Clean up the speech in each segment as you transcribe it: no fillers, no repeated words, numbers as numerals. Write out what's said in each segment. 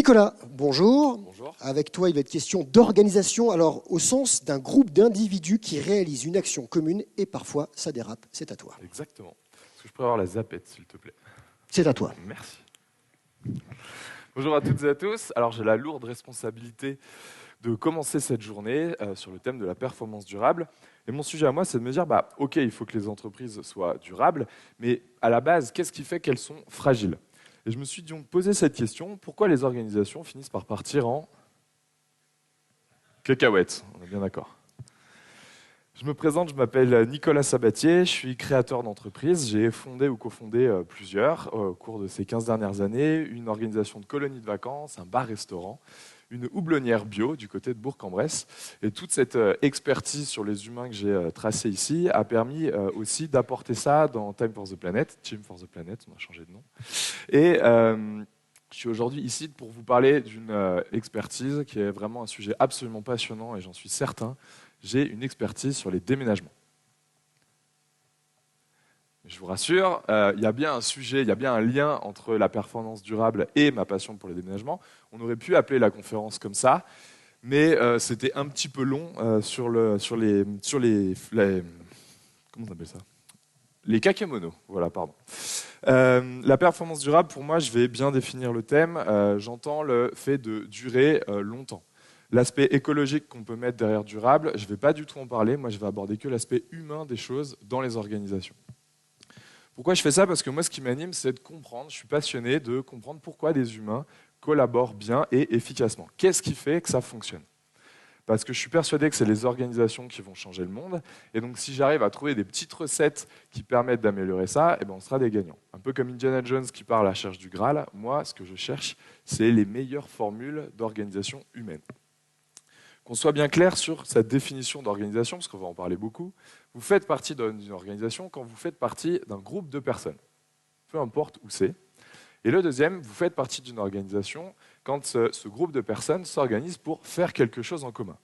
Nicolas, bonjour. Bonjour. Avec toi, il va être question d'organisation, alors au sens d'un groupe d'individus qui réalisent une action commune et parfois ça dérape. C'est à toi. Exactement. Est-ce que je pourrais avoir la zapette, s'il te plaît? C'est à toi. Merci. Bonjour à toutes et à tous. Alors, j'ai la lourde responsabilité de commencer cette journée sur le thème de la performance durable. Et mon sujet à moi, c'est de me dire, ok, il faut que les entreprises soient durables, mais à la base, qu'est-ce qui fait qu'elles sont fragiles? Et je me suis donc posé cette question, pourquoi les organisations finissent par partir en cacahuètes? On est bien d'accord. Je me présente, je m'appelle Nicolas Sabatier, je suis créateur d'entreprise. J'ai fondé ou cofondé plusieurs au cours de ces 15 dernières années, une organisation de colonies de vacances, un bar-restaurant, une houblonnière bio du côté de Bourg-en-Bresse. Et toute cette expertise sur les humains que j'ai tracée ici a permis aussi d'apporter ça dans Time for the Planet, Team for the Planet, on a changé de nom. Et je suis aujourd'hui ici pour vous parler d'une expertise qui est vraiment un sujet absolument passionnant et j'en suis certain. J'ai une expertise sur les déménagements. Je vous rassure, il y a bien un sujet, il y a bien un lien entre la performance durable et ma passion pour les déménagements. On aurait pu appeler la conférence comme ça, mais c'était un petit peu long sur les comment on appelle ça? Les kakémonos, voilà, pardon. La performance durable, pour moi, je vais bien définir le thème. J'entends le fait de durer longtemps. L'aspect écologique qu'on peut mettre derrière durable, je ne vais pas du tout en parler. Moi, je vais aborder que l'aspect humain des choses dans les organisations. Pourquoi je fais ça? Parce que moi, ce qui m'anime, c'est de comprendre. Je suis passionné de comprendre pourquoi des humains collaborent bien et efficacement. Qu'est-ce qui fait que ça fonctionne? Parce que je suis persuadé que c'est les organisations qui vont changer le monde. Et donc, si j'arrive à trouver des petites recettes qui permettent d'améliorer ça, on sera des gagnants. Un peu comme Indiana Jones qui part à la recherche du Graal, moi, ce que je cherche, c'est les meilleures formules d'organisation humaine. Qu'on soit bien clair sur cette définition d'organisation, parce qu'on va en parler beaucoup. Vous faites partie d'une organisation quand vous faites partie d'un groupe de personnes, peu importe où c'est. Et le deuxième, vous faites partie d'une organisation quand ce groupe de personnes s'organise pour faire quelque chose en commun.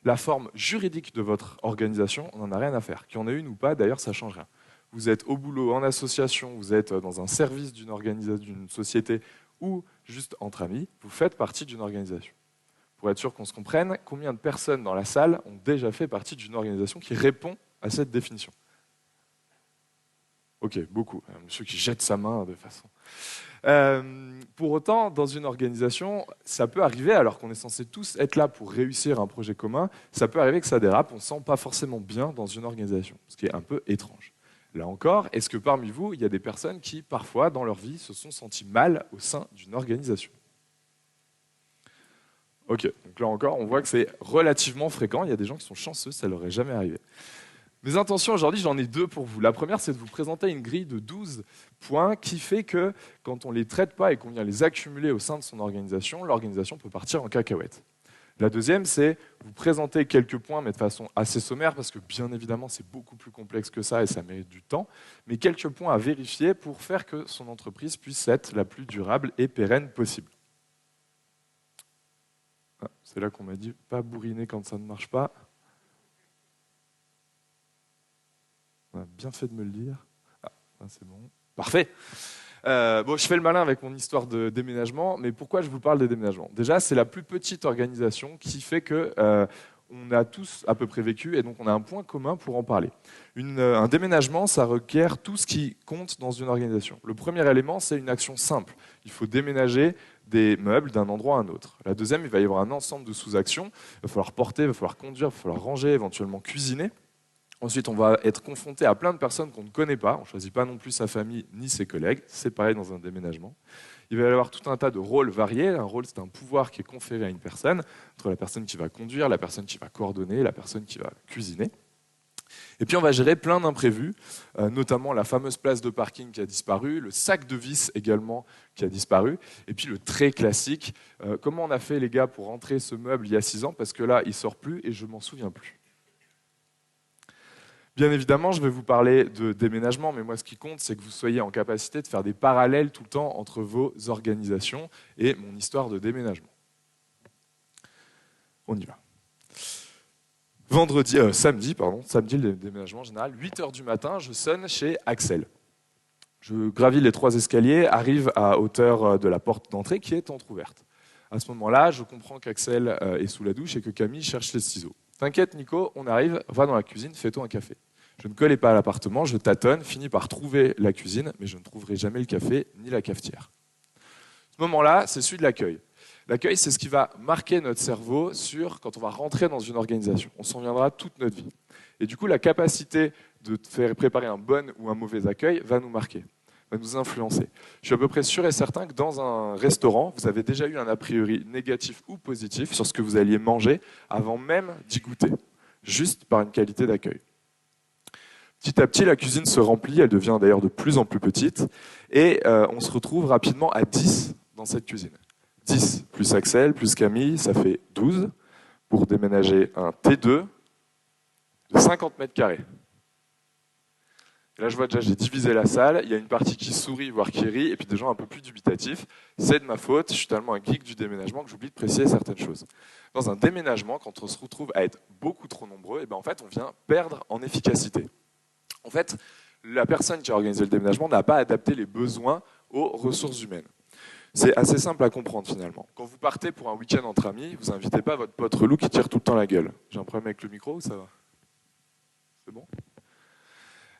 La forme juridique de votre organisation, on n'en a rien à faire. Qu'il y en ait une ou pas, d'ailleurs, ça ne change rien. Vous êtes au boulot, en association, vous êtes dans un service d'une organisation, d'une société ou juste entre amis, vous faites partie d'une organisation. Pour être sûr qu'on se comprenne, combien de personnes dans la salle ont déjà fait partie d'une organisation qui répond à cette définition? Ok, beaucoup. Un monsieur qui jette sa main de façon... pour autant, dans une organisation, ça peut arriver, alors qu'on est censé tous être là pour réussir un projet commun, ça peut arriver que ça dérape, on ne se sent pas forcément bien dans une organisation, ce qui est un peu étrange. Là encore, est-ce que parmi vous, il y a des personnes qui, parfois, dans leur vie, se sont senties mal au sein d'une organisation? Ok, donc là encore, on voit que c'est relativement fréquent. Il y a des gens qui sont chanceux, ça ne leur est jamais arrivé. Mes intentions aujourd'hui, j'en ai deux pour vous. La première, c'est de vous présenter une grille de 12 points qui fait que quand on ne les traite pas et qu'on vient les accumuler au sein de son organisation, l'organisation peut partir en cacahuète. La deuxième, c'est vous présenter quelques points, mais de façon assez sommaire, parce que bien évidemment, c'est beaucoup plus complexe que ça et ça mérite du temps, mais quelques points à vérifier pour faire que son entreprise puisse être la plus durable et pérenne possible. C'est là qu'on m'a dit pas bourriner quand ça ne marche pas. On a bien fait de me le dire. C'est bon. Parfait. Je fais le malin avec mon histoire de déménagement, mais pourquoi je vous parle des déménagements? Déjà, c'est la plus petite organisation qui fait que on a tous à peu près vécu et donc on a un point commun pour en parler. Un déménagement, ça requiert tout ce qui compte dans une organisation. Le premier élément, c'est une action simple. Il faut déménager des meubles d'un endroit à un autre. La deuxième, il va y avoir un ensemble de sous-actions. Il va falloir porter, il va falloir conduire, il va falloir ranger, éventuellement cuisiner. Ensuite, on va être confronté à plein de personnes qu'on ne connaît pas. On ne choisit pas non plus sa famille ni ses collègues. C'est pareil dans un déménagement. Il va y avoir tout un tas de rôles variés. Un rôle, c'est un pouvoir qui est conféré à une personne, entre la personne qui va conduire, la personne qui va coordonner, la personne qui va cuisiner. Et puis on va gérer plein d'imprévus, notamment la fameuse place de parking qui a disparu, le sac de vis également qui a disparu, et puis le très classique, comment on a fait les gars pour rentrer ce meuble il y a 6 ans, parce que là il ne sort plus et je ne m'en souviens plus. Bien évidemment, je vais vous parler de déménagement, mais moi ce qui compte, c'est que vous soyez en capacité de faire des parallèles tout le temps entre vos organisations et mon histoire de déménagement. On y va. Samedi, le déménagement en général, 8h du matin, je sonne chez Axel. Je gravis les 3 escaliers, arrive à hauteur de la porte d'entrée qui est entrouverte. À ce moment-là, je comprends qu'Axel est sous la douche et que Camille cherche les ciseaux. T'inquiète Nico, on arrive, va dans la cuisine, fais-toi un café. Je ne collais pas à l'appartement, je tâtonne, finis par trouver la cuisine, mais je ne trouverai jamais le café ni la cafetière. Ce moment-là, c'est celui de l'accueil. L'accueil, c'est ce qui va marquer notre cerveau sur quand on va rentrer dans une organisation. On s'en souviendra toute notre vie. Et du coup, la capacité de faire préparer un bon ou un mauvais accueil va nous marquer, va nous influencer. Je suis à peu près sûr et certain que dans un restaurant, vous avez déjà eu un a priori négatif ou positif sur ce que vous alliez manger avant même d'y goûter, juste par une qualité d'accueil. Petit à petit, la cuisine se remplit, elle devient d'ailleurs de plus en plus petite, et on se retrouve rapidement à 10 dans cette cuisine. 10 plus Axel, plus Camille, ça fait 12 pour déménager un T2 de 50 mètres carrés. Et là, je vois déjà, j'ai divisé la salle, il y a une partie qui sourit, voire qui rit, et puis des gens un peu plus dubitatifs. C'est de ma faute, je suis tellement un geek du déménagement que j'oublie de préciser certaines choses. Dans un déménagement, quand on se retrouve à être beaucoup trop nombreux, et ben en fait, on vient perdre en efficacité. En fait, la personne qui a organisé le déménagement n'a pas adapté les besoins aux ressources humaines. C'est assez simple à comprendre finalement. Quand vous partez pour un week-end entre amis, vous n'invitez pas votre pote relou qui tire tout le temps la gueule. J'ai un problème avec le micro ou ça va? C'est bon?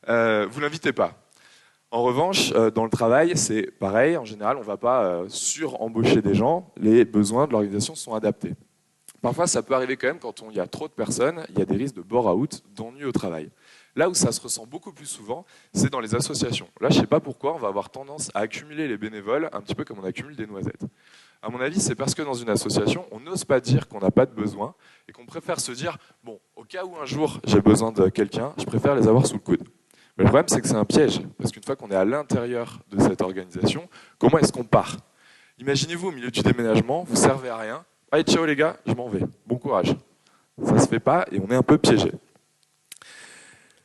Vous ne l'invitez pas. En revanche, dans le travail, c'est pareil. En général, on ne va pas sur-embaucher des gens. Les besoins de l'organisation sont adaptés. Parfois, ça peut arriver quand même quand il y a trop de personnes, il y a des risques de bore-out, d'ennui au travail. Là où ça se ressent beaucoup plus souvent, c'est dans les associations. Là, je ne sais pas pourquoi, on va avoir tendance à accumuler les bénévoles un petit peu comme on accumule des noisettes. À mon avis, c'est parce que dans une association, on n'ose pas dire qu'on n'a pas de besoin et qu'on préfère se dire, bon, au cas où un jour j'ai besoin de quelqu'un, je préfère les avoir sous le coude. Mais le problème, c'est que c'est un piège, parce qu'une fois qu'on est à l'intérieur de cette organisation, comment est-ce qu'on part? Imaginez-vous au milieu du déménagement, vous ne servez à rien. Allez, ciao les gars, je m'en vais. Bon courage. Ça ne se fait pas et on est un peu piégé.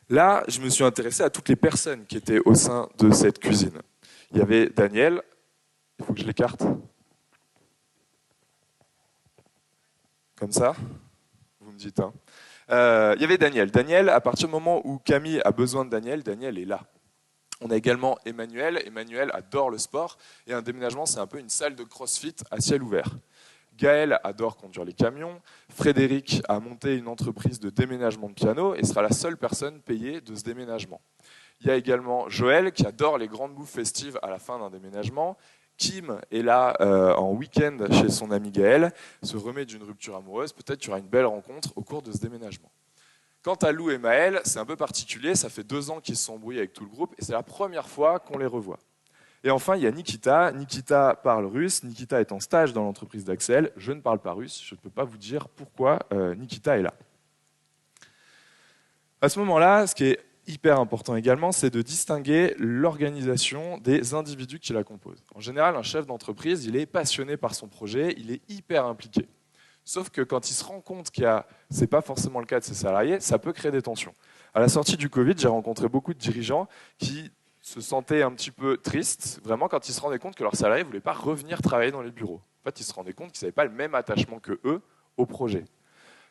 Là, je me suis intéressé à toutes les personnes qui étaient au sein de cette cuisine. Il y avait Daniel. Il faut que je l'écarte. Comme ça, vous me dites. Hein. Il y avait Daniel. Daniel, à partir du moment où Camille a besoin de Daniel, Daniel est là. On a également Emmanuel. Emmanuel adore le sport. Et un déménagement, c'est un peu une salle de crossfit à ciel ouvert. Gaël adore conduire les camions. Frédéric a monté une entreprise de déménagement de piano et sera la seule personne payée de ce déménagement. Il y a également Joël qui adore les grandes bouffes festives à la fin d'un déménagement. Kim est là en week-end chez son ami Gaël, se remet d'une rupture amoureuse. Peut-être qu'il y aura une belle rencontre au cours de ce déménagement. Quant à Lou et Maël, c'est un peu particulier. Ça fait 2 ans qu'ils se sont embrouillés avec tout le groupe et c'est la première fois qu'on les revoit. Et enfin, il y a Nikita. Nikita parle russe. Nikita est en stage dans l'entreprise d'Axel. Je ne parle pas russe. Je ne peux pas vous dire pourquoi Nikita est là. À ce moment-là, ce qui est hyper important également, c'est de distinguer l'organisation des individus qui la composent. En général, un chef d'entreprise, il est passionné par son projet, il est hyper impliqué. Sauf que quand il se rend compte ce n'est pas forcément le cas de ses salariés, ça peut créer des tensions. À la sortie du Covid, j'ai rencontré beaucoup de dirigeants qui se sentaient un petit peu tristes, vraiment, quand ils se rendaient compte que leurs salariés ne voulaient pas revenir travailler dans les bureaux. En fait, ils se rendaient compte qu'ils n'avaient pas le même attachement que eux au projet.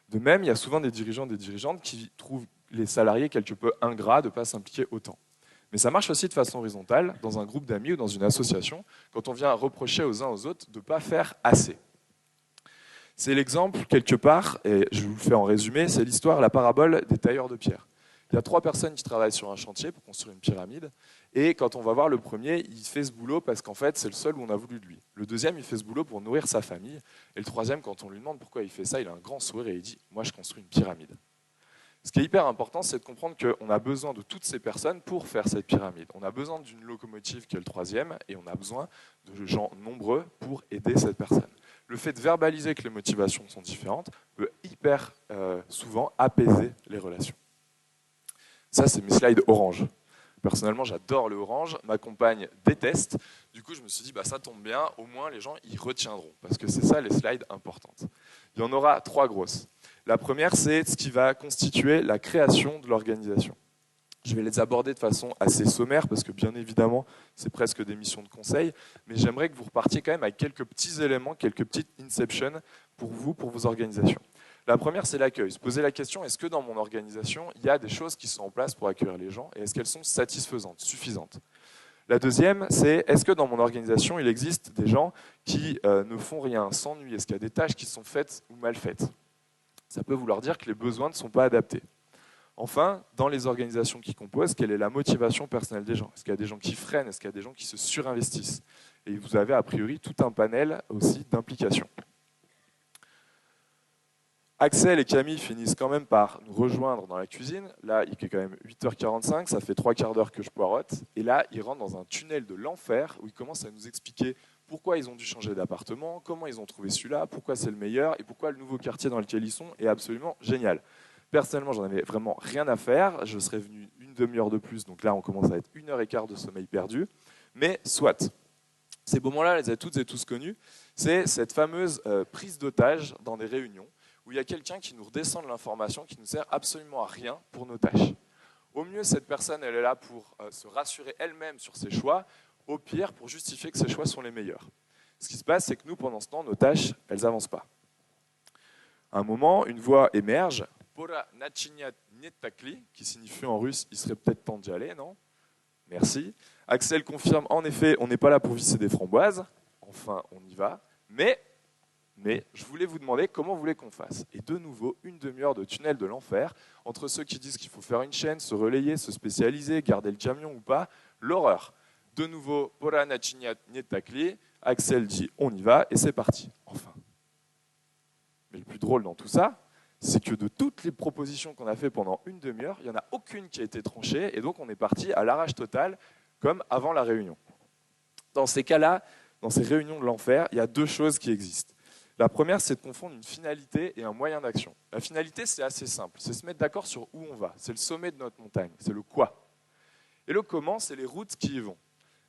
De même, il y a souvent des dirigeants et des dirigeantes qui trouvent les salariés quelque peu ingrats de ne pas s'impliquer autant. Mais ça marche aussi de façon horizontale, dans un groupe d'amis ou dans une association, quand on vient reprocher aux uns aux autres de ne pas faire assez. C'est l'exemple, quelque part, et je vous le fais en résumé, c'est l'histoire, la parabole des tailleurs de pierre. Il y a 3 personnes qui travaillent sur un chantier pour construire une pyramide, et quand on va voir le premier, il fait ce boulot parce qu'en fait, c'est le seul où on a voulu de lui. Le deuxième, il fait ce boulot pour nourrir sa famille, et le troisième, quand on lui demande pourquoi il fait ça, il a un grand sourire et il dit « moi, je construis une pyramide ». Ce qui est hyper important, c'est de comprendre qu'on a besoin de toutes ces personnes pour faire cette pyramide. On a besoin d'une locomotive qui est le troisième, et on a besoin de gens nombreux pour aider cette personne. Le fait de verbaliser que les motivations sont différentes peut hyper souvent apaiser les relations. Ça, c'est mes slides orange. Personnellement, j'adore le orange. Ma compagne déteste. Du coup, je me suis dit, ça tombe bien, au moins les gens y retiendront. Parce que c'est ça les slides importantes. Il y en aura 3 grosses. La première, c'est ce qui va constituer la création de l'organisation. Je vais les aborder de façon assez sommaire parce que bien évidemment, c'est presque des missions de conseil, mais j'aimerais que vous repartiez quand même avec quelques petits éléments, quelques petites inceptions pour vous, pour vos organisations. La première, c'est l'accueil. Se poser la question, est-ce que dans mon organisation, il y a des choses qui sont en place pour accueillir les gens et est-ce qu'elles sont satisfaisantes, suffisantes? La deuxième, c'est est-ce que dans mon organisation, il existe des gens qui ne font rien, s'ennuient? Est-ce qu'il y a des tâches qui sont faites ou mal faites? Ça peut vouloir dire que les besoins ne sont pas adaptés. Enfin, dans les organisations qui composent, quelle est la motivation personnelle des gens? Est-ce qu'il y a des gens qui freinent? Est-ce qu'il y a des gens qui se surinvestissent? Et vous avez a priori tout un panel aussi d'implications. Axel et Camille finissent quand même par nous rejoindre dans la cuisine. Là, il est quand même 8h45, ça fait 3/4 d'heure que je poireaute. Et là, ils rentrent dans un tunnel de l'enfer où ils commencent à nous expliquer pourquoi ils ont dû changer d'appartement, comment ils ont trouvé celui-là, pourquoi c'est le meilleur et pourquoi le nouveau quartier dans lequel ils sont est absolument génial. Personnellement, j'en avais vraiment rien à faire. Je serais venu une demi-heure de plus, donc là, on commence à être 1h15 de sommeil perdu. Mais soit. Ces moments-là, les avez toutes et tous connus. C'est cette fameuse prise d'otage dans des réunions où il y a quelqu'un qui nous redescend de l'information qui ne nous sert absolument à rien pour nos tâches. Au mieux, cette personne, elle est là pour se rassurer elle-même sur ses choix. Au pire, pour justifier que ses choix sont les meilleurs. Ce qui se passe, c'est que nous, pendant ce temps, nos tâches, elles n'avancent pas. À un moment, une voix émerge, Pora nachinyat netakli, qui signifie en russe, il serait peut-être temps d'y aller, non? Merci. Axel confirme, en effet, on n'est pas là pour visser des framboises. Enfin, on y va. Mais je voulais vous demander comment vous voulez qu'on fasse. Et de nouveau, une demi-heure de tunnel de l'enfer, entre ceux qui disent qu'il faut faire une chaîne, se relayer, se spécialiser, garder le camion ou pas, l'horreur. De nouveau, Pora nachinyat netakli, Axel dit on y va, et c'est parti. Enfin. Mais le plus drôle dans tout ça, c'est que de toutes les propositions qu'on a fait pendant une demi-heure, il n'y en a aucune qui a été tranchée, et donc on est parti à l'arrache totale, comme avant la réunion. Dans ces cas-là, dans ces réunions de l'enfer, il y a deux choses qui existent. La première, c'est de confondre une finalité et un moyen d'action. La finalité, c'est assez simple, c'est se mettre d'accord sur où on va, c'est le sommet de notre montagne, c'est le quoi. Et le comment, c'est les routes qui y vont.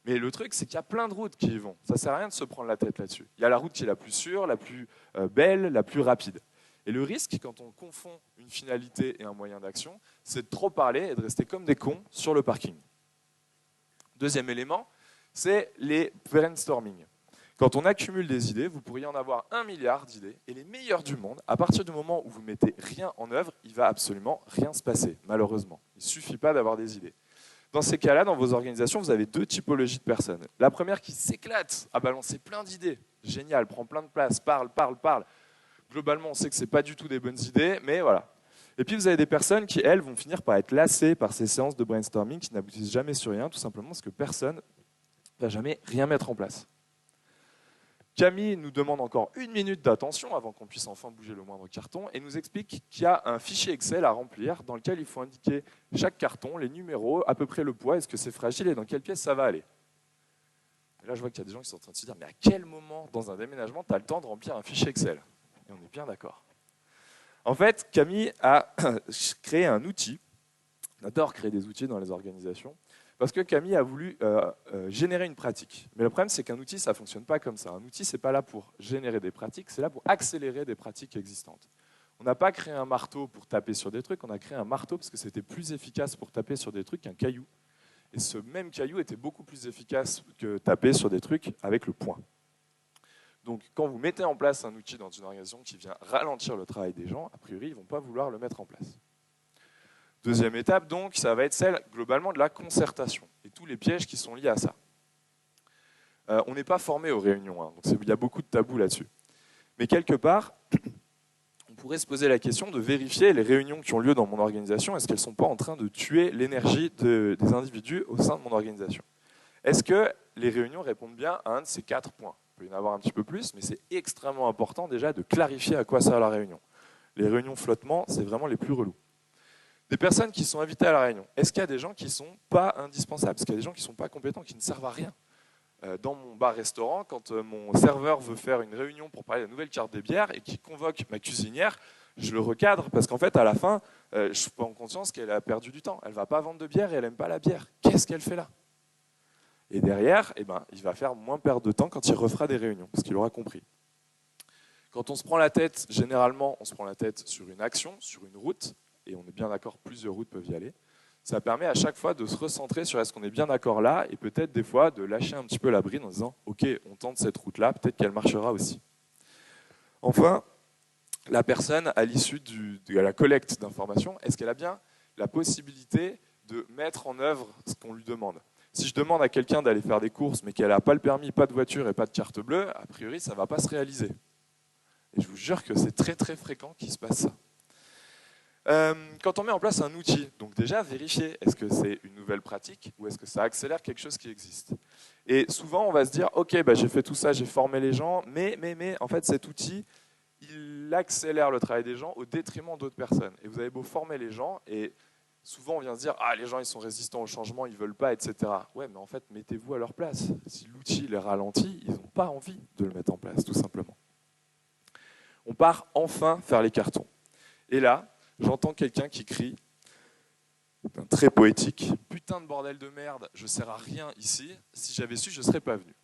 Mais le truc, c'est qu'il y a plein de routes qui y vont. Ça ne sert à rien de se prendre la tête là-dessus. Il y a la route qui est la plus sûre, la plus belle, la plus rapide. Et le risque, quand on confond une finalité et un moyen d'action, c'est de trop parler et de rester comme des cons sur le parking. Deuxième élément, c'est les brainstorming. Quand on accumule des idées, vous pourriez en avoir 1 milliard d'idées, et les meilleures du monde, à partir du moment où vous ne mettez rien en œuvre, il ne va absolument rien se passer, malheureusement. Il ne suffit pas d'avoir des idées. Dans ces cas-là, dans vos organisations, vous avez deux typologies de personnes. La première qui s'éclate à balancer plein d'idées. Génial, prend plein de place, parle. Globalement, on sait que ce n'est pas du tout des bonnes idées, mais voilà. Et puis vous avez des personnes qui, elles, vont finir par être lassées par ces séances de brainstorming qui n'aboutissent jamais sur rien, tout simplement parce que personne ne va jamais rien mettre en place. Camille nous demande encore 1 minute d'attention avant qu'on puisse enfin bouger le moindre carton et nous explique qu'il y a un fichier Excel à remplir dans lequel il faut indiquer chaque carton, les numéros, à peu près le poids, est-ce que c'est fragile et dans quelle pièce ça va aller. Et là, je vois qu'il y a des gens qui sont en train de se dire mais à quel moment dans un déménagement tu as le temps de remplir un fichier Excel? Et on est bien d'accord. En fait, Camille a créé un outil. On adore créer des outils dans les organisations. Parce que Camille a voulu générer une pratique. Mais le problème, c'est qu'un outil, ça ne fonctionne pas comme ça. Un outil, ce n'est pas là pour générer des pratiques, c'est là pour accélérer des pratiques existantes. On n'a pas créé un marteau pour taper sur des trucs, on a créé un marteau parce que c'était plus efficace pour taper sur des trucs qu'un caillou. Et ce même caillou était beaucoup plus efficace que taper sur des trucs avec le poing. Donc, quand vous mettez en place un outil dans une organisation qui vient ralentir le travail des gens, a priori, ils ne vont pas vouloir le mettre en place. Deuxième étape, donc, ça va être celle, globalement, de la concertation et tous les pièges qui sont liés à ça. On n'est pas formé aux réunions, hein, donc il y a beaucoup de tabous là-dessus. Mais quelque part, on pourrait se poser la question de vérifier les réunions qui ont lieu dans mon organisation, est-ce qu'elles ne sont pas en train de tuer l'énergie des individus au sein de mon organisation? Est-ce que les réunions répondent bien à un de ces 4 points? Il peut y en avoir un petit peu plus, mais c'est extrêmement important déjà de clarifier à quoi sert la réunion. Les réunions flottement, c'est vraiment les plus relous. Des personnes qui sont invitées à la réunion, est-ce qu'il y a des gens qui ne sont pas indispensables? Est-ce qu'il y a des gens qui ne sont pas compétents, qui ne servent à rien? Dans mon bar-restaurant, quand mon serveur veut faire une réunion pour parler de la nouvelle carte des bières et qu'il convoque ma cuisinière, je le recadre parce qu'en fait, à la fin, je prends conscience qu'elle a perdu du temps. Elle ne va pas vendre de bière et elle n'aime pas la bière. Qu'est-ce qu'elle fait là? Et derrière, il va faire moins perdre de temps quand il refera des réunions, parce qu'il aura compris. Quand on se prend la tête, généralement, on se prend la tête sur une action, sur une route, et on est bien d'accord, plusieurs routes peuvent y aller. Ça permet à chaque fois de se recentrer sur est-ce qu'on est bien d'accord là, et peut-être des fois de lâcher un petit peu la bride en disant « Ok, on tente cette route-là, peut-être qu'elle marchera aussi ». Enfin, la personne, à l'issue de la collecte d'informations, est-ce qu'elle a bien la possibilité de mettre en œuvre ce qu'on lui demande? Si je demande à quelqu'un d'aller faire des courses, mais qu'elle n'a pas le permis, pas de voiture et pas de carte bleue, a priori, ça ne va pas se réaliser. Et je vous jure que c'est très très fréquent qu'il se passe ça. Quand on met en place un outil, donc déjà vérifier est-ce que c'est une nouvelle pratique ou est-ce que ça accélère quelque chose qui existe. Et souvent on va se dire ok, bah, j'ai fait tout ça, j'ai formé les gens, mais en fait cet outil il accélère le travail des gens au détriment d'autres personnes. Et vous avez beau former les gens et souvent on vient se dire ah les gens ils sont résistants au changement, ils veulent pas, etc. Ouais, mais en fait mettez-vous à leur place. Si l'outil les ralentit, ils n'ont pas envie de le mettre en place, tout simplement. On part enfin faire les cartons. Et là, j'entends quelqu'un qui crie, très poétique, « Putain de bordel de merde, je ne sers à rien ici, si j'avais su, je ne serais pas venu. »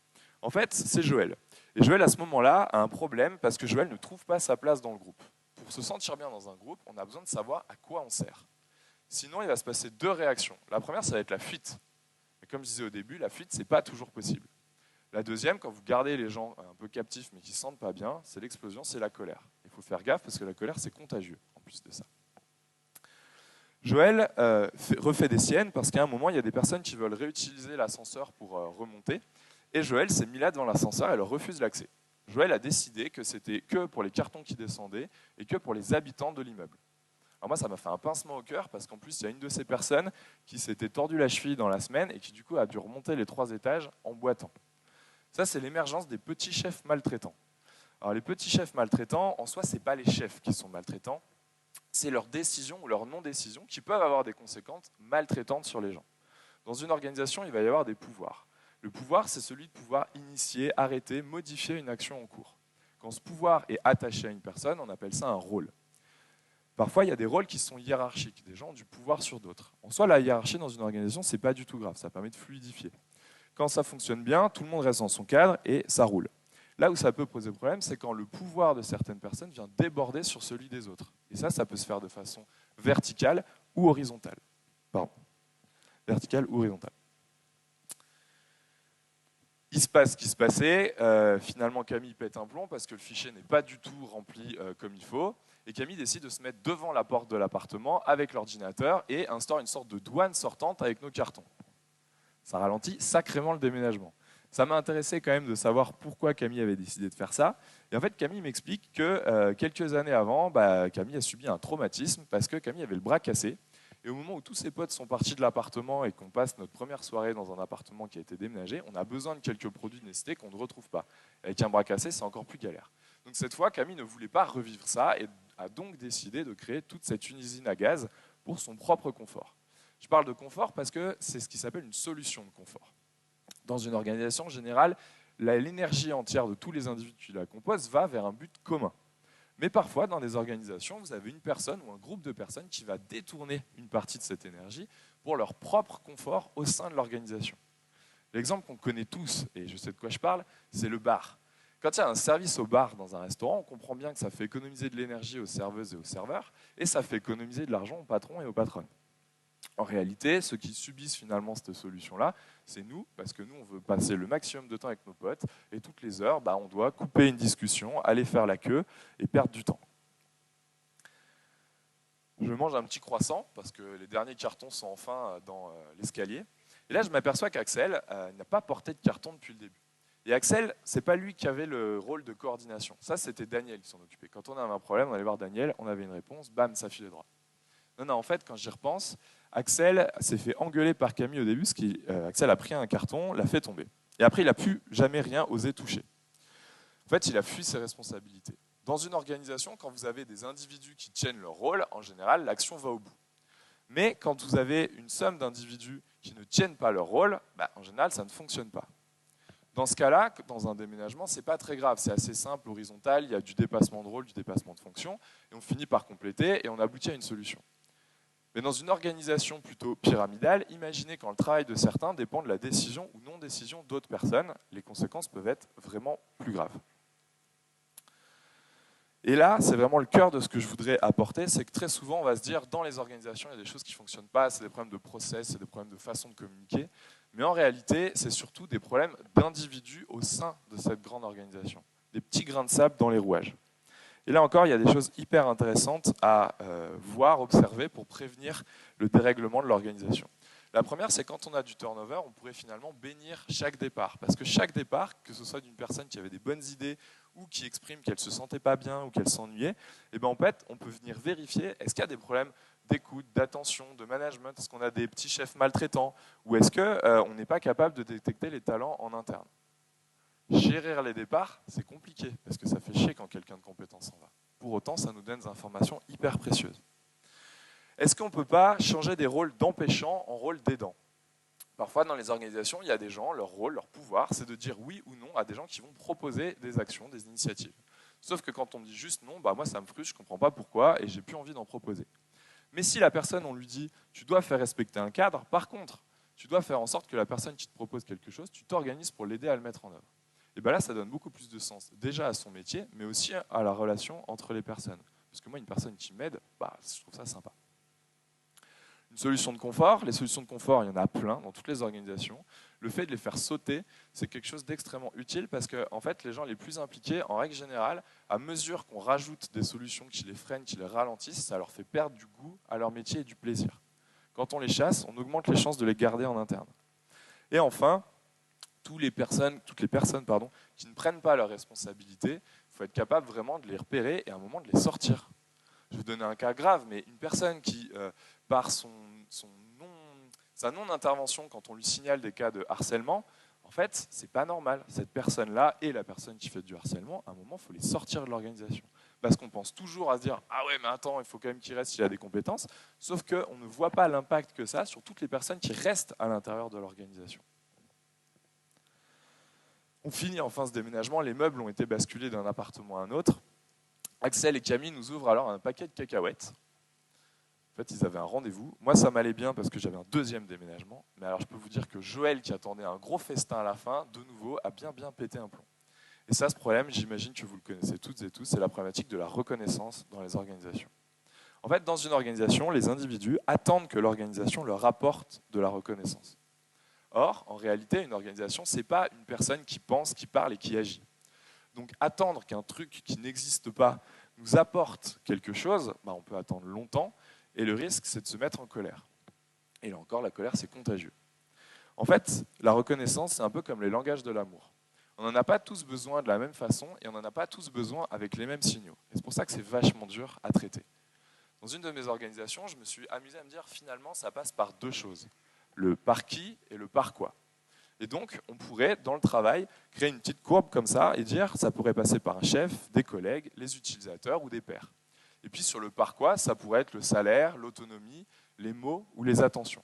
En fait, c'est Joël. Et Joël, à ce moment-là, a un problème parce que Joël ne trouve pas sa place dans le groupe. Pour se sentir bien dans un groupe, on a besoin de savoir à quoi on sert. Sinon, il va se passer deux réactions. La première, ça va être la fuite. Mais comme je disais au début, la fuite, ce n'est pas toujours possible. La deuxième, quand vous gardez les gens un peu captifs mais qui ne se sentent pas bien, c'est l'explosion, c'est la colère. Il faut faire gaffe parce que la colère, c'est contagieux en plus de ça. Joël refait des siennes parce qu'à un moment, il y a des personnes qui veulent réutiliser l'ascenseur pour remonter. Et Joël s'est mis là devant l'ascenseur et leur refuse l'accès. Joël a décidé que c'était que pour les cartons qui descendaient et que pour les habitants de l'immeuble. Alors moi, ça m'a fait un pincement au cœur parce qu'en plus, il y a une de ces personnes qui s'était tordu la cheville dans la semaine et qui du coup a dû remonter les 3 étages en boitant. Ça, c'est l'émergence des petits chefs maltraitants. Alors les petits chefs maltraitants, en soi, ce n'est pas les chefs qui sont maltraitants, c'est leurs décisions ou leurs non-décisions qui peuvent avoir des conséquences maltraitantes sur les gens. Dans une organisation, il va y avoir des pouvoirs. Le pouvoir, c'est celui de pouvoir initier, arrêter, modifier une action en cours. Quand ce pouvoir est attaché à une personne, on appelle ça un rôle. Parfois, il y a des rôles qui sont hiérarchiques, des gens ont du pouvoir sur d'autres. En soi, la hiérarchie dans une organisation, ce n'est pas du tout grave, ça permet de fluidifier. Quand ça fonctionne bien, tout le monde reste dans son cadre et ça roule. Là où ça peut poser problème, c'est quand le pouvoir de certaines personnes vient déborder sur celui des autres. Et ça peut se faire de façon verticale ou horizontale. Pardon. Verticale ou horizontale. Il se passe ce qui se passait. Finalement, Camille pète un plomb parce que le fichier n'est pas du tout rempli comme il faut. Et Camille décide de se mettre devant la porte de l'appartement avec l'ordinateur et instaure une sorte de douane sortante avec nos cartons. Ça ralentit sacrément le déménagement. Ça m'a intéressé quand même de savoir pourquoi Camille avait décidé de faire ça. Et en fait, Camille m'explique que quelques années avant, Camille a subi un traumatisme parce que Camille avait le bras cassé. Et au moment où tous ses potes sont partis de l'appartement et qu'on passe notre première soirée dans un appartement qui a été déménagé, on a besoin de quelques produits de nécessité qu'on ne retrouve pas. Avec un bras cassé, c'est encore plus galère. Donc cette fois, Camille ne voulait pas revivre ça et a donc décidé de créer toute cette usine à gaz pour son propre confort. Je parle de confort parce que c'est ce qui s'appelle une solution de confort. Dans une organisation générale, l'énergie entière de tous les individus qui la composent va vers un but commun. Mais parfois, dans des organisations, vous avez une personne ou un groupe de personnes qui va détourner une partie de cette énergie pour leur propre confort au sein de l'organisation. L'exemple qu'on connaît tous, et je sais de quoi je parle, c'est le bar. Quand il y a un service au bar dans un restaurant, on comprend bien que ça fait économiser de l'énergie aux serveuses et aux serveurs, et ça fait économiser de l'argent aux patrons et aux patronnes. En réalité, ceux qui subissent finalement cette solution-là, c'est nous, parce que nous, on veut passer le maximum de temps avec nos potes, et toutes les heures, on doit couper une discussion, aller faire la queue et perdre du temps. Je mange un petit croissant, parce que les derniers cartons sont enfin dans l'escalier. Et là, je m'aperçois qu'Axel n'a pas porté de carton depuis le début. Et Axel, c'est pas lui qui avait le rôle de coordination. Ça, c'était Daniel qui s'en occupait. Quand on avait un problème, on allait voir Daniel, on avait une réponse, bam, ça filait droit. Non, en fait, quand j'y repense, Axel s'est fait engueuler par Camille au début, parce qu'Axel a pris un carton, l'a fait tomber. Et après, il n'a plus jamais rien osé toucher. En fait, il a fui ses responsabilités. Dans une organisation, quand vous avez des individus qui tiennent leur rôle, en général, l'action va au bout. Mais quand vous avez une somme d'individus qui ne tiennent pas leur rôle, en général, ça ne fonctionne pas. Dans ce cas-là, dans un déménagement, ce n'est pas très grave, c'est assez simple, horizontal, il y a du dépassement de rôle, du dépassement de fonction, et on finit par compléter et on aboutit à une solution. Mais dans une organisation plutôt pyramidale, imaginez quand le travail de certains dépend de la décision ou non-décision d'autres personnes, les conséquences peuvent être vraiment plus graves. Et là, c'est vraiment le cœur de ce que je voudrais apporter, c'est que très souvent, on va se dire, dans les organisations, il y a des choses qui ne fonctionnent pas, c'est des problèmes de process, c'est des problèmes de façon de communiquer, mais en réalité, c'est surtout des problèmes d'individus au sein de cette grande organisation, des petits grains de sable dans les rouages. Et là encore, il y a des choses hyper intéressantes à voir, observer pour prévenir le dérèglement de l'organisation. La première, c'est quand on a du turnover, on pourrait finalement bénir chaque départ. Parce que chaque départ, que ce soit d'une personne qui avait des bonnes idées ou qui exprime qu'elle ne se sentait pas bien ou qu'elle s'ennuyait, et ben en fait, on peut venir vérifier est-ce qu'il y a des problèmes d'écoute, d'attention, de management, est-ce qu'on a des petits chefs maltraitants ou est-ce qu'on n'est pas capable de détecter les talents en interne. Gérer les départs, c'est compliqué parce que ça fait chier quand quelqu'un de compétent s'en va. Pour autant, ça nous donne des informations hyper précieuses. Est-ce qu'on ne peut pas changer des rôles d'empêchants en rôles d'aidants? Parfois, dans les organisations, il y a des gens, leur rôle, leur pouvoir, c'est de dire oui ou non à des gens qui vont proposer des actions, des initiatives. Sauf que quand on dit juste non, bah moi ça me frustre, je ne comprends pas pourquoi et j'ai plus envie d'en proposer. Mais si la personne, on lui dit tu dois faire respecter un cadre, par contre, tu dois faire en sorte que la personne qui te propose quelque chose, tu t'organises pour l'aider à le mettre en œuvre. Et bien là, ça donne beaucoup plus de sens, déjà à son métier, mais aussi à la relation entre les personnes. Parce que moi, une personne qui m'aide, bah, je trouve ça sympa. Une solution de confort, les solutions de confort, il y en a plein dans toutes les organisations. Le fait de les faire sauter, c'est quelque chose d'extrêmement utile parce que en fait, les gens les plus impliqués, en règle générale, à mesure qu'on rajoute des solutions qui les freinent, qui les ralentissent, ça leur fait perdre du goût à leur métier et du plaisir. Quand on les chasse, on augmente les chances de les garder en interne. Et enfin, toutes les personnes qui ne prennent pas leurs responsabilités, il faut être capable vraiment de les repérer et à un moment de les sortir. Je vais donner un cas grave, mais une personne qui, par sa non-intervention, quand on lui signale des cas de harcèlement, en fait, c'est pas normal. Cette personne-là et la personne qui fait du harcèlement, à un moment, il faut les sortir de l'organisation. Parce qu'on pense toujours à se dire « Ah ouais, mais attends, il faut quand même qu'il reste s'il a des compétences », sauf qu'on ne voit pas l'impact que ça sur toutes les personnes qui restent à l'intérieur de l'organisation. On finit enfin ce déménagement, les meubles ont été basculés d'un appartement à un autre. Axel et Camille nous ouvrent alors un paquet de cacahuètes. En fait, ils avaient un rendez-vous. Moi, ça m'allait bien parce que j'avais un deuxième déménagement. Mais alors, je peux vous dire que Joël, qui attendait un gros festin à la fin, de nouveau, a bien pété un plomb. Et ça, ce problème, j'imagine que vous le connaissez toutes et tous, c'est la problématique de la reconnaissance dans les organisations. En fait, dans une organisation, les individus attendent que l'organisation leur apporte de la reconnaissance. Or, en réalité, une organisation, ce n'est pas une personne qui pense, qui parle et qui agit. Donc, attendre qu'un truc qui n'existe pas nous apporte quelque chose, bah, on peut attendre longtemps. Et le risque, c'est de se mettre en colère. Et là encore, la colère, c'est contagieux. En fait, la reconnaissance, c'est un peu comme les langages de l'amour. On n'en a pas tous besoin de la même façon et on n'en a pas tous besoin avec les mêmes signaux. Et c'est pour ça que c'est vachement dur à traiter. Dans une de mes organisations, je me suis amusé à me dire, finalement, ça passe par deux choses. Le par qui et le par quoi. Et donc, on pourrait, dans le travail, créer une petite courbe comme ça et dire, ça pourrait passer par un chef, des collègues, les utilisateurs ou des pairs. Et puis sur le par quoi, ça pourrait être le salaire, l'autonomie, les mots ou les attentions.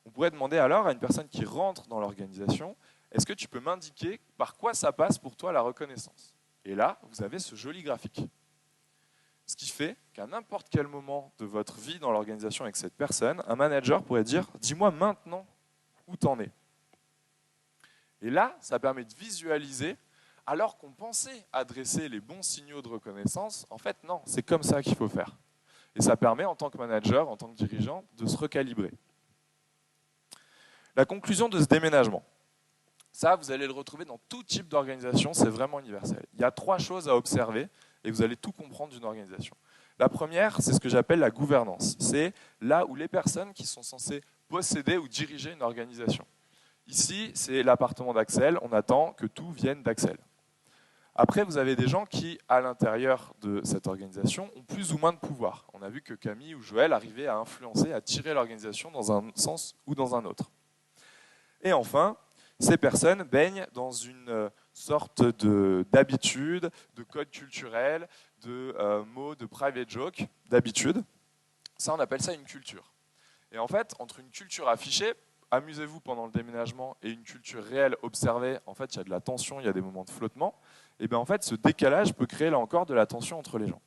On pourrait demander alors à une personne qui rentre dans l'organisation, est-ce que tu peux m'indiquer par quoi ça passe pour toi la reconnaissance? Et là, vous avez ce joli graphique. Ce qui fait qu'à n'importe quel moment de votre vie dans l'organisation avec cette personne, un manager pourrait dire, dis-moi maintenant où t'en es. Et là, ça permet de visualiser. Alors qu'on pensait adresser les bons signaux de reconnaissance, en fait, non, c'est comme ça qu'il faut faire. Et ça permet, en tant que manager, en tant que dirigeant, de se recalibrer. La conclusion de ce déménagement, ça, vous allez le retrouver dans tout type d'organisation, c'est vraiment universel. Il y a 3 choses à observer et vous allez tout comprendre d'une organisation. La première, c'est ce que j'appelle la gouvernance. C'est là où les personnes qui sont censées posséder ou diriger une organisation. Ici, c'est l'appartement d'Axel, on attend que tout vienne d'Axel. Après, vous avez des gens qui, à l'intérieur de cette organisation, ont plus ou moins de pouvoir. On a vu que Camille ou Joël arrivaient à influencer, à tirer l'organisation dans un sens ou dans un autre. Et enfin, ces personnes baignent dans une sorte d'habitude, de code culturel, de mots, de private joke, d'habitude. Ça, on appelle ça une culture. Et en fait, entre une culture affichée, amusez-vous pendant le déménagement, et une culture réelle observée, en fait, il y a de la tension, il y a des moments de flottement. Et bien en fait, ce décalage peut créer là encore de la tension entre les gens.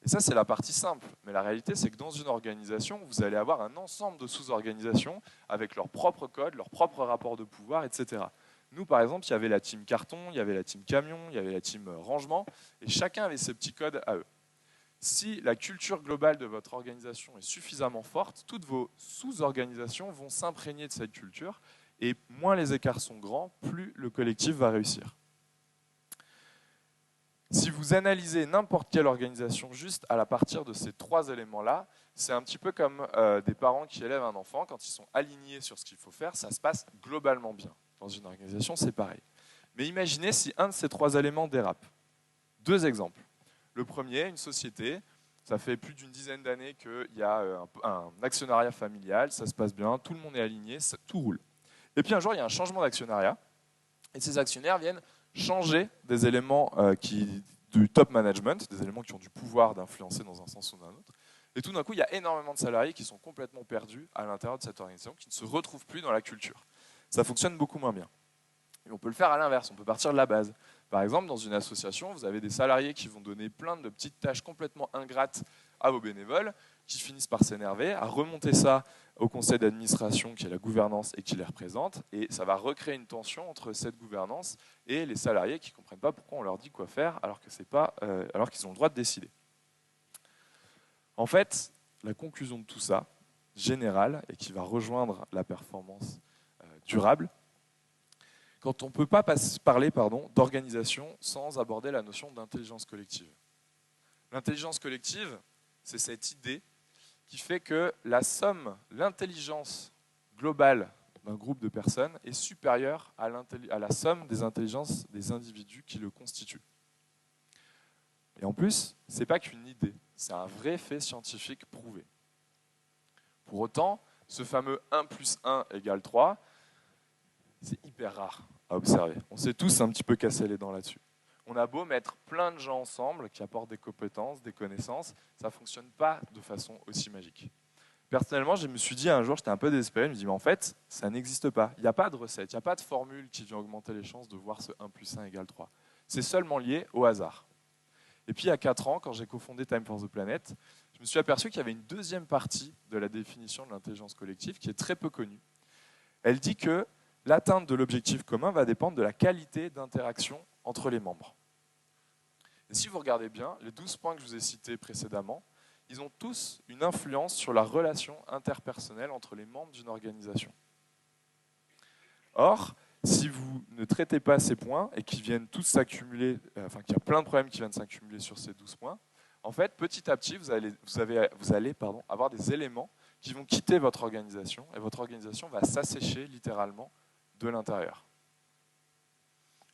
Et ça, c'est la partie simple. Mais la réalité, c'est que dans une organisation, vous allez avoir un ensemble de sous-organisations avec leurs propres codes, leurs propres rapports de pouvoir, etc. Nous, par exemple, il y avait la team carton, il y avait la team camion, il y avait la team rangement, et chacun avait ses petits codes à eux. Si la culture globale de votre organisation est suffisamment forte, toutes vos sous-organisations vont s'imprégner de cette culture, et moins les écarts sont grands, plus le collectif va réussir. Si vous analysez n'importe quelle organisation juste à partir de ces 3 éléments-là, c'est un petit peu comme des parents qui élèvent un enfant. Quand ils sont alignés sur ce qu'il faut faire, ça se passe globalement bien. Dans une organisation, c'est pareil. Mais imaginez si un de ces 3 éléments dérape. 2 exemples. Le premier, une société, ça fait plus d'une dizaine d'années qu'il y a un actionnariat familial, ça se passe bien, tout le monde est aligné, tout roule. Et puis un jour, il y a un changement d'actionnariat, et ces actionnaires viennent changer des éléments du top management, des éléments qui ont du pouvoir d'influencer dans un sens ou dans un autre. Et tout d'un coup, il y a énormément de salariés qui sont complètement perdus à l'intérieur de cette organisation, qui ne se retrouvent plus dans la culture. Ça fonctionne beaucoup moins bien. Et on peut le faire à l'inverse, on peut partir de la base. Par exemple, dans une association, vous avez des salariés qui vont donner plein de petites tâches complètement ingrates à vos bénévoles, qui finissent par s'énerver, à remonter ça au conseil d'administration qui est la gouvernance et qui les représente, et ça va recréer une tension entre cette gouvernance et les salariés qui ne comprennent pas pourquoi on leur dit quoi faire alors qu'ils ont le droit de décider. En fait, la conclusion de tout ça, générale, et qui va rejoindre la performance durable, quand on ne peut pas parler d'organisation sans aborder la notion d'intelligence collective. L'intelligence collective, c'est cette idée qui fait que la somme, l'intelligence globale d'un groupe de personnes est supérieure à la somme des intelligences des individus qui le constituent. Et en plus, ce n'est pas qu'une idée, c'est un vrai fait scientifique prouvé. Pour autant, ce fameux 1 plus 1 égale 3, c'est hyper rare à observer. On s'est tous un petit peu cassé les dents là-dessus. On a beau mettre plein de gens ensemble qui apportent des compétences, des connaissances, ça ne fonctionne pas de façon aussi magique. Personnellement, je me suis dit un jour, j'étais un peu désespéré, je me suis dit, mais en fait, ça n'existe pas. Il n'y a pas de recette, il n'y a pas de formule qui vient augmenter les chances de voir ce 1 plus 1 égale 3. C'est seulement lié au hasard. Et puis, il y a 4 ans, quand j'ai cofondé Time for the Planet, je me suis aperçu qu'il y avait une deuxième partie de la définition de l'intelligence collective qui est très peu connue. Elle dit que l'atteinte de l'objectif commun va dépendre de la qualité d'interaction entre les membres. Et si vous regardez bien, les 12 points que je vous ai cités précédemment, ils ont tous une influence sur la relation interpersonnelle entre les membres d'une organisation. Or, si vous ne traitez pas ces points et qu'ils viennent tous s'accumuler, qu'il y a plein de problèmes qui viennent s'accumuler sur ces 12 points, en fait, petit à petit, vous allez avoir des éléments qui vont quitter votre organisation et votre organisation va s'assécher littéralement de l'intérieur.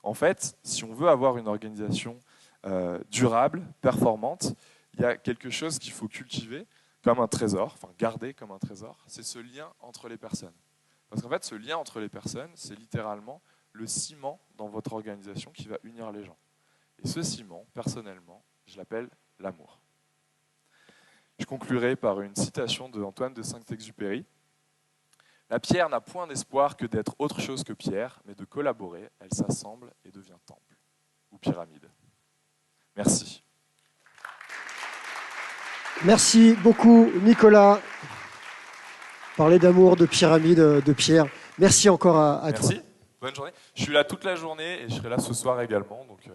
En fait, si on veut avoir une organisation durable, performante, il y a quelque chose qu'il faut cultiver comme un trésor, garder comme un trésor, c'est ce lien entre les personnes. Parce qu'en fait, ce lien entre les personnes, c'est littéralement le ciment dans votre organisation qui va unir les gens. Et ce ciment, personnellement, je l'appelle l'amour. Je conclurai par une citation de Antoine de Saint-Exupéry. « La pierre n'a point d'espoir que d'être autre chose que pierre, mais de collaborer, elle s'assemble et devient temple ou pyramide. » Merci. Merci beaucoup, Nicolas. Parler d'amour, de pyramide, de pierre. Merci encore à toi. Merci. Bonne journée. Je suis là toute la journée et je serai là ce soir également. Donc,